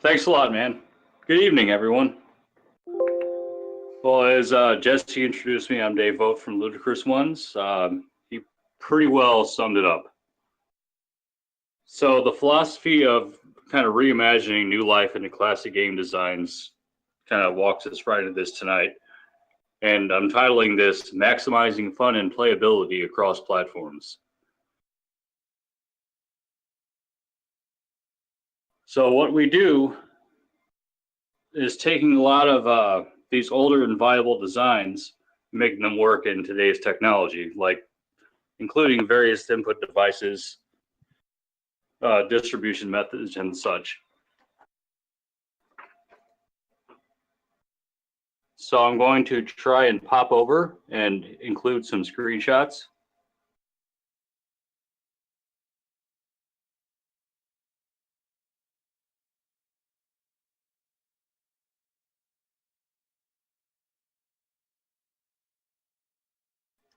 Thanks a lot, man. Good evening, everyone. Well, as Jesse introduced me, I'm Dave Vogt from Ludicrous Ones. He pretty well summed it up. So the philosophy of kind of reimagining new life into classic game designs kind of walks us right into this tonight. And I'm titling this Maximizing Fun and Playability Across Platforms. So what we do is taking a lot of these older and viable designs, making them work in today's technology, like including various input devices, distribution methods, and such. So I'm going to try and pop over and include some screenshots.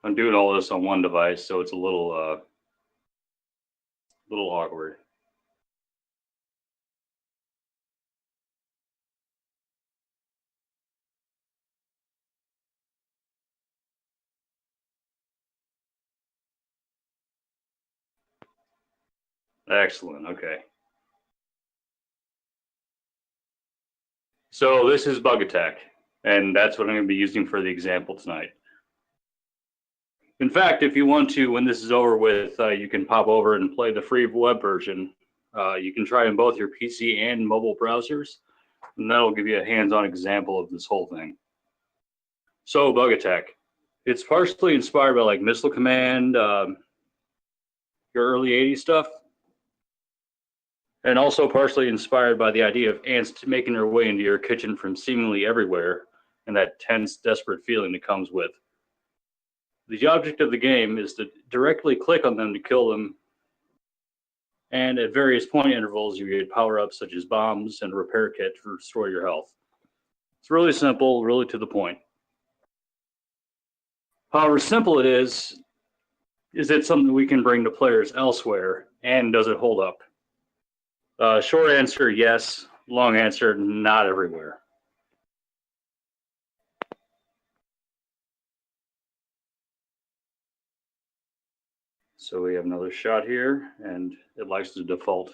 I'm doing all this on one device, so it's a little awkward. Excellent. Okay. So this is Bug Attack, and that's what I'm going to be using for the example tonight. In fact, if you want to, when this is over with, you can pop over and play the free web version. You can try in both your PC and mobile browsers, and that'll give you a hands-on example of this whole thing. So, Bug Attack. It's partially inspired by like Missile Command, your early 80s stuff, and also partially inspired by the idea of ants making their way into your kitchen from seemingly everywhere, and that tense, desperate feeling that comes with. The object of the game is to directly click on them to kill them, and at various point intervals you get power-ups such as bombs and a repair kit to restore your health. It's really simple, really to the point. However simple it is it something we can bring to players elsewhere, and does it hold up? Short answer, yes. Long answer, not everywhere. So we have another shot here, and it likes to default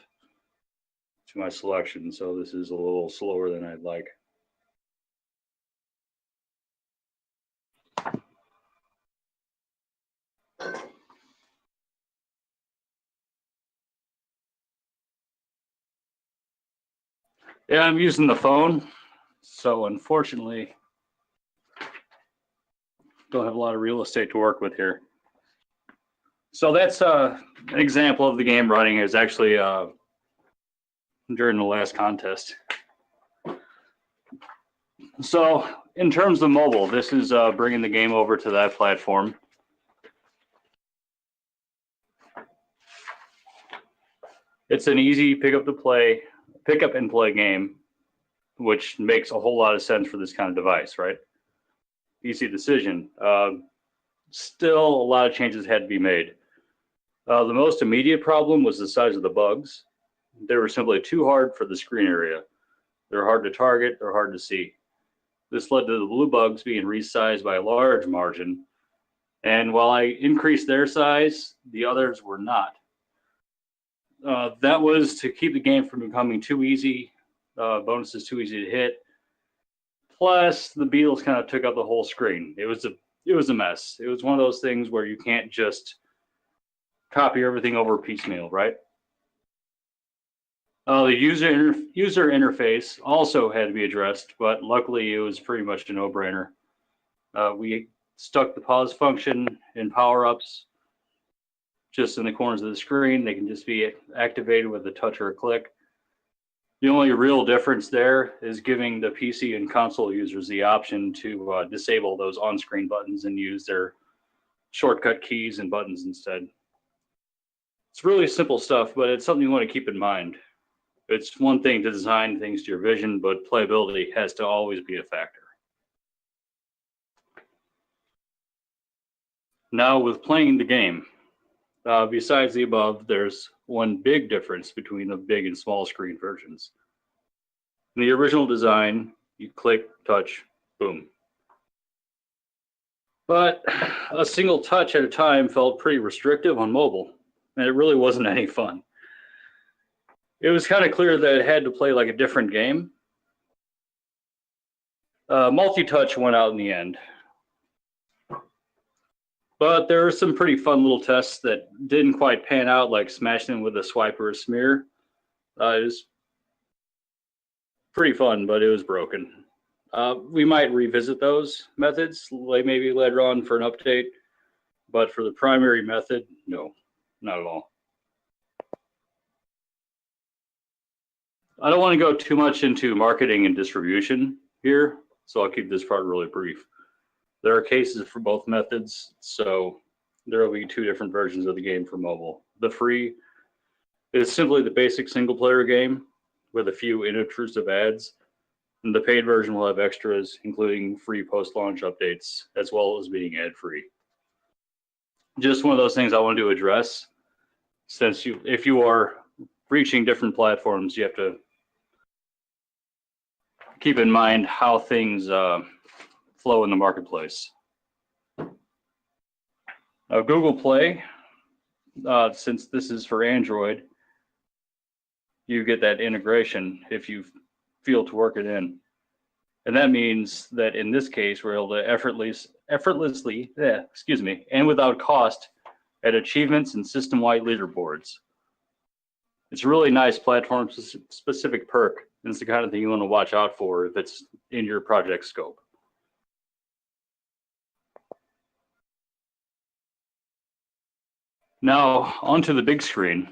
to my selection, so this is a little slower than I'd like. Yeah, I'm using the phone, so unfortunately, don't have a lot of real estate to work with here. So that's an example of the game running. Is actually during the last contest. So in terms of mobile, this is bringing the game over to that platform. It's an easy pick up and play game, which makes a whole lot of sense for this kind of device, right? Easy decision. Still, a lot of changes had to be made. The most immediate problem was the size of the bugs. They were simply too hard for the screen area. They're hard to target, they're hard to see. This led to the blue bugs being resized by a large margin, and while I increased their size, the others were not. That was to keep the game from becoming too easy, bonuses too easy to hit. Plus, the beetles kind of took up the whole screen. It was a mess. It was one of those things where you can't just copy everything over piecemeal, right? The user interface also had to be addressed, but luckily it was pretty much a no-brainer. We stuck the pause function in power-ups just in the corners of the screen. They can just be activated with a touch or a click. The only real difference there is giving the PC and console users the option to disable those on-screen buttons and use their shortcut keys and buttons instead. It's really simple stuff, but it's something you want to keep in mind. It's one thing to design things to your vision, but playability has to always be a factor. Now, with playing the game, besides the above, there's one big difference between the big and small screen versions. In the original design, you click, touch, boom. But a single touch at a time felt pretty restrictive on mobile, and it really wasn't any fun. It was kind of clear that it had to play like a different game. Multi-touch went out in the end. But there were some pretty fun little tests that didn't quite pan out, like smashing with a swipe or a smear. It was pretty fun, but it was broken. We might revisit those methods maybe later on for an update, but for the primary method, no, not at all. I don't want to go too much into marketing and distribution here, so I'll keep this part really brief. There are cases for both methods, so there will be two different versions of the game for mobile. The free is simply the basic single-player game with a few inintrusive ads, and the paid version will have extras, including free post-launch updates, as well as being ad-free. Just one of those things I wanted to address, since if you are reaching different platforms, you have to keep in mind how things flow in the marketplace. Google Play, since this is for Android, you get that integration if you feel to work it in. And that means that in this case, we're able to effortlessly, and without cost, add achievements and system-wide leaderboards. It's a really nice platform-specific perk, and it's the kind of thing you want to watch out for if it's in your project scope. Now, onto the big screen.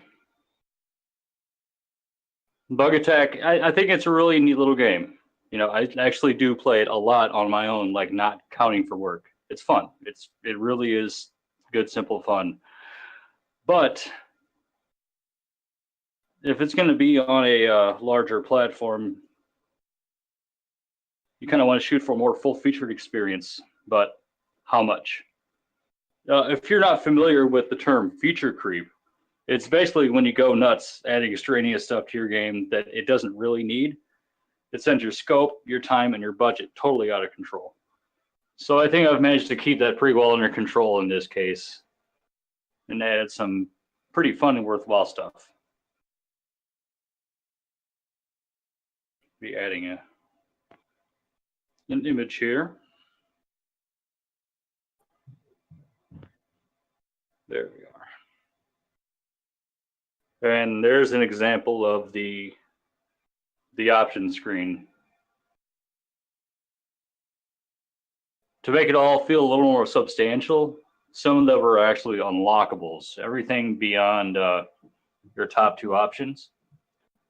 Bug Attack, I think it's a really neat little game. You know, I actually do play it a lot on my own, like not counting for work. It's fun. It really is good, simple fun. But if it's going to be on a larger platform, you kind of want to shoot for a more full-featured experience. But how much? If you're not familiar with the term feature creep, it's basically when you go nuts adding extraneous stuff to your game that it doesn't really need. It sends your scope, your time, and your budget totally out of control. So I think I've managed to keep that pretty well under control in this case and add some pretty fun and worthwhile stuff. Be adding an image here. There we are. And there's an example of the option screen. To make it all feel a little more substantial, some of them are actually unlockables. Everything beyond your top two options.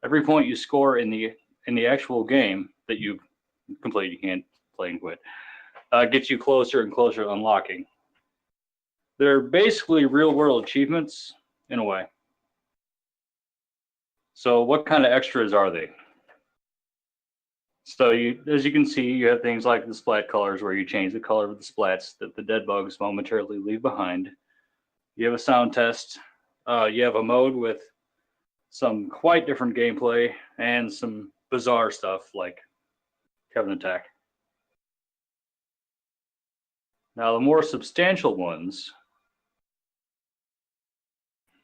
Every point you score in the actual game that you complete, you can't play and quit, gets you closer and closer to unlocking. They're basically real-world achievements in a way. So what kind of extras are they? So as you can see, you have things like the splat colors where you change the color of the splats that the dead bugs momentarily leave behind. You have a sound test. You have a mode with some quite different gameplay and some bizarre stuff like Kevin Attack. Now the more substantial ones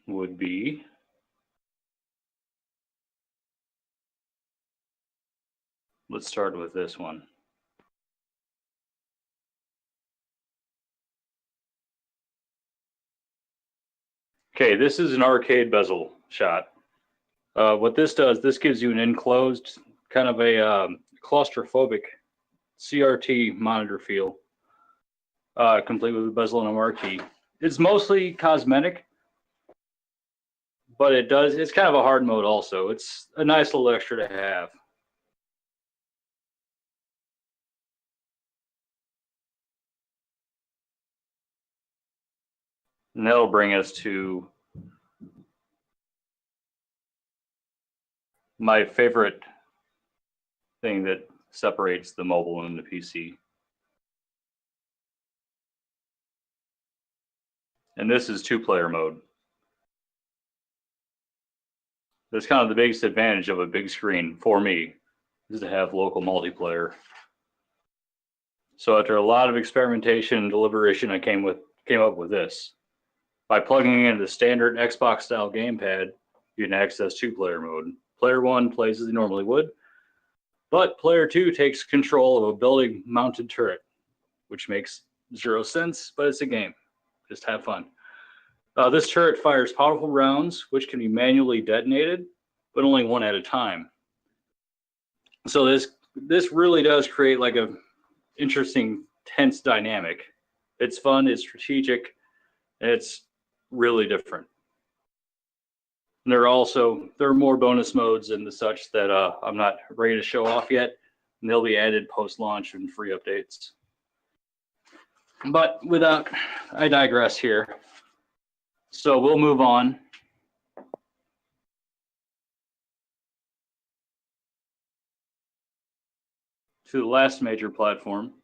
would be let's start with this one. Okay, this is an arcade bezel shot. What this does, this gives you an enclosed, kind of a claustrophobic CRT monitor feel, complete with a bezel and a marquee. It's mostly cosmetic, but it's kind of a hard mode also. It's a nice little extra to have. And that'll bring us to my favorite thing that separates the mobile and the PC. And this is two-player mode. That's kind of the biggest advantage of a big screen for me, is to have local multiplayer. So after a lot of experimentation and deliberation, I came up with this. By plugging in the standard Xbox style gamepad, you can access 2-player mode. Player 1 plays as he normally would, but player 2 takes control of a building mounted turret, which makes 0 sense, but it's a game. Just have fun. This turret fires powerful rounds, which can be manually detonated, but only one at a time. So this really does create like a interesting, tense dynamic. It's fun, it's strategic, and it's really different. And there are more bonus modes and the such that I'm not ready to show off yet, and they'll be added post-launch and free updates. But I digress here. So we'll move on to the last major platform.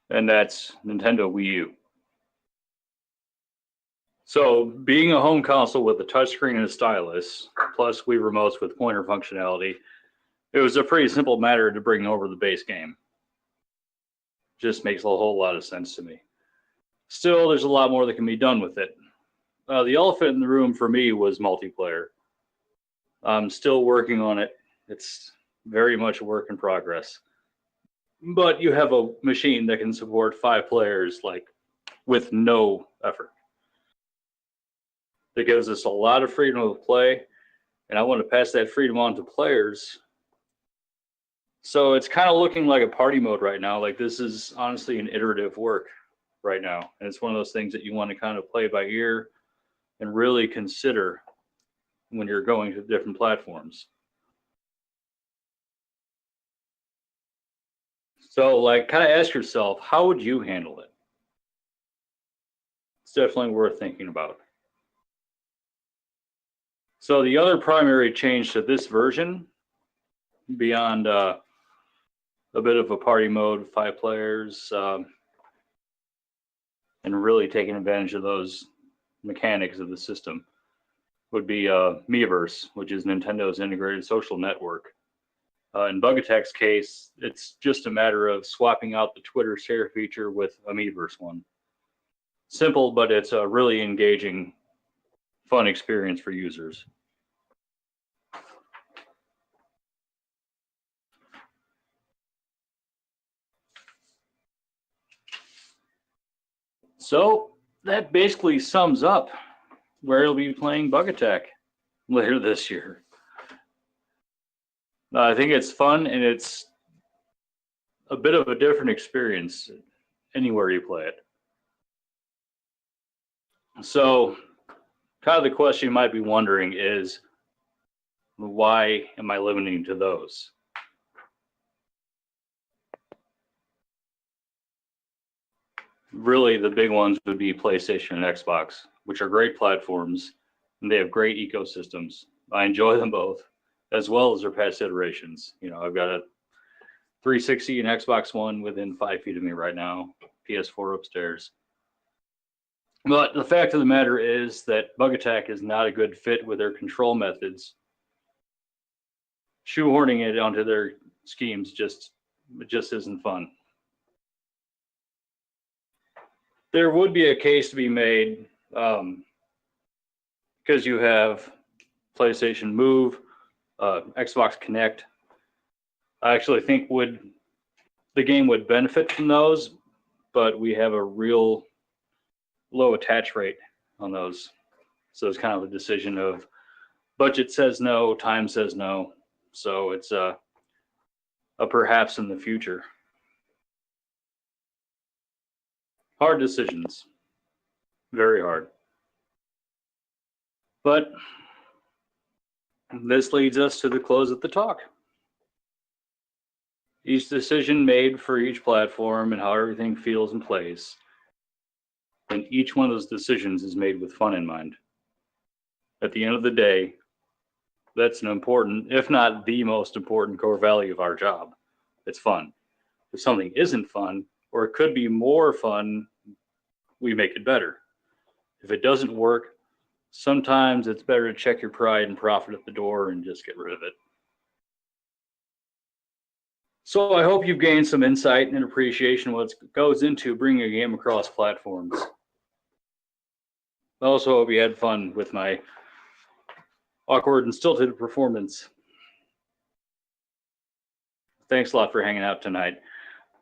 And that's Nintendo Wii U. So being a home console with a touchscreen and a stylus, plus Wii remotes with pointer functionality, it was a pretty simple matter to bring over the base game. Just makes a whole lot of sense to me. Still, there's a lot more that can be done with it. The elephant in the room for me was multiplayer. I'm still working on it. It's very much a work in progress. But you have a machine that can support 5 players, like, with no effort. That gives us a lot of freedom of play, and I want to pass that freedom on to players. So it's kind of looking like a party mode right now. Like, this is honestly an iterative work right now. And it's one of those things that you want to kind of play by ear and really consider when you're going to different platforms. So, like, kind of ask yourself, how would you handle it? It's definitely worth thinking about. So the other primary change to this version, beyond a bit of a party mode, 5 players, and really taking advantage of those mechanics of the system, would be Miiverse, which is Nintendo's integrated social network. In Bug Attack's case, it's just a matter of swapping out the Twitter share feature with a Miiverse one. Simple, but it's a really engaging, fun experience for users. So that basically sums up where you'll be playing Bug Attack later this year. I think it's fun, and it's a bit of a different experience anywhere you play it. So kind of the question you might be wondering is, why am I limiting to those? Really, the big ones would be PlayStation and Xbox, which are great platforms, and they have great ecosystems. I enjoy them both, as well as their past iterations. You know, I've got a 360 and Xbox One within 5 feet of me right now, PS4 upstairs. But the fact of the matter is that Bug Attack is not a good fit with their control methods. Shoehorning it onto their schemes just isn't fun. There would be a case to be made because you have PlayStation Move, Xbox Connect. I actually think the game would benefit from those, but we have a real low attach rate on those. So it's kind of a decision of budget says no, time says no. So it's a perhaps in the future. Hard decisions. Very hard. But this leads us to the close of the talk. Each decision made for each platform and how everything feels and plays. And each one of those decisions is made with fun in mind. At the end of the day, that's an important, if not the most important core value of our job. It's fun. If something isn't fun, or it could be more fun, we make it better. If it doesn't work, sometimes it's better to check your pride and profit at the door and just get rid of it. So I hope you've gained some insight and appreciation of what goes into bringing a game across platforms. I also hope you had fun with my awkward and stilted performance. Thanks a lot for hanging out tonight.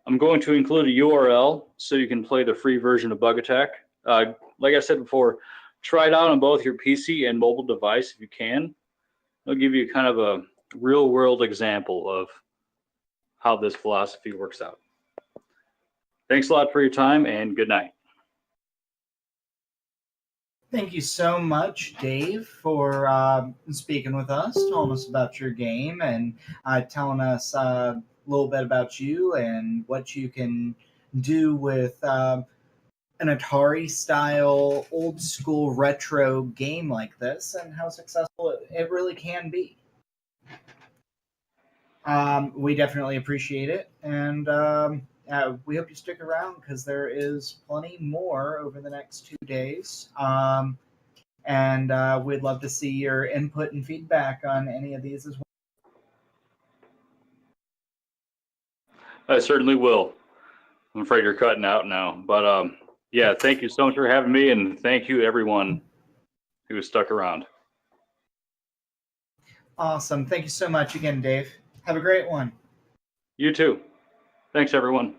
I'm going to include a URL so you can play the free version of Bug Attack. Like I said before, try it out on both your PC and mobile device if you can. I'll give you kind of a real world example of how this philosophy works out. Thanks a lot for your time, and good night. Thank you so much, Dave, for speaking with us, telling us about your game, and telling us a little bit about you and what you can do with an Atari-style, old-school retro game like this, and how successful it really can be. We definitely appreciate it, and we hope you stick around because there is plenty more over the next 2 days. And we'd love to see your input and feedback on any of these as well. I certainly will. I'm afraid you're cutting out now. But yeah, thank you so much for having me, and thank you everyone who stuck around. Awesome. Thank you so much again, Dave. Have a great one. You too. Thanks, everyone.